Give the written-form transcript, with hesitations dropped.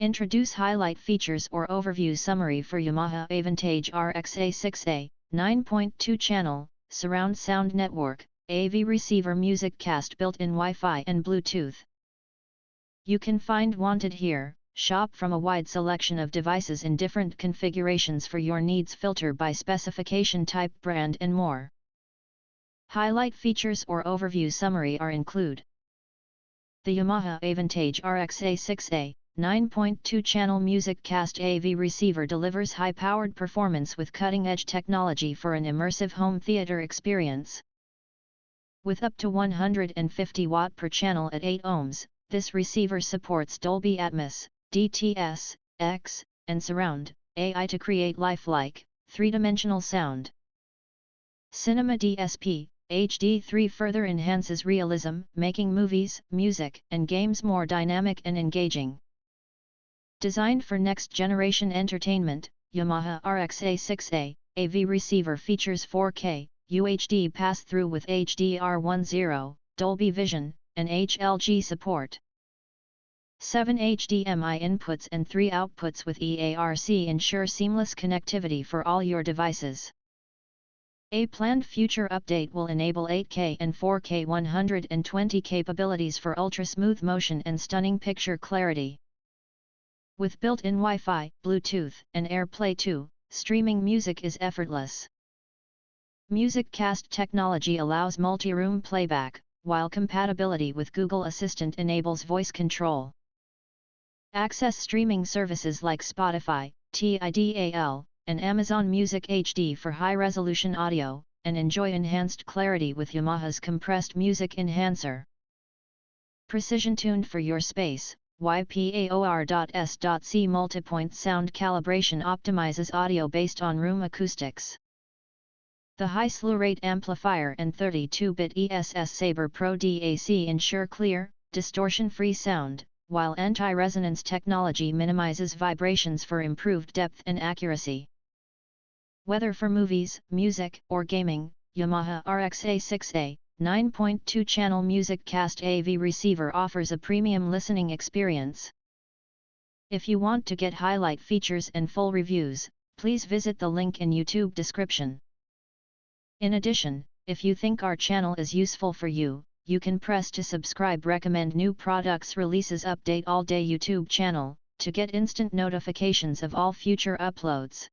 Introduce highlight features or overview summary for Yamaha AVENTAGE RX-A6A 9.2-Channel, surround sound network, AV receiver MusicCast built-in Wi-Fi and Bluetooth. You can find wanted here. Shop from a wide selection of devices in different configurations for your needs, filter by specification type, brand and more. Highlight features or overview summary are include. The Yamaha AVENTAGE RX-A6A 9.2-Channel MusicCast AV receiver delivers high-powered performance with cutting-edge technology for an immersive home theater experience. With up to 150 Watt per channel at 8 ohms, this receiver supports Dolby Atmos, DTS, X, and Surround, AI to create lifelike, three-dimensional sound. Cinema DSP, HD3 further enhances realism, making movies, music, and games more dynamic and engaging. Designed for next-generation entertainment, Yamaha RX-A6A AV receiver features 4K, UHD pass-through with HDR10, Dolby Vision, and HLG support. 7 HDMI inputs and 3 outputs with EARC ensure seamless connectivity for all your devices. A planned future update will enable 8K and 4K 120 capabilities for ultra-smooth motion and stunning picture clarity. With built-in Wi-Fi, Bluetooth, and AirPlay 2, streaming music is effortless. MusicCast technology allows multi-room playback, while compatibility with Google Assistant enables voice control. Access streaming services like Spotify, Tidal, and Amazon Music HD for high-resolution audio, and enjoy enhanced clarity with Yamaha's compressed music enhancer. Precision-tuned for your space, YPAOR.S.C multipoint sound calibration optimizes audio based on room acoustics. The high slew rate amplifier and 32-bit ESS Sabre Pro DAC ensure clear, distortion-free sound, while anti-resonance technology minimizes vibrations for improved depth and accuracy. Whether for movies, music, or gaming, Yamaha RX-A6A 9.2-Channel MusicCast AV receiver offers a premium listening experience. If you want to get highlight features and full reviews, please visit the link in YouTube description. In addition, if you think our channel is useful for you, you can press to subscribe, recommend new products releases, update all day YouTube channel, to get instant notifications of all future uploads.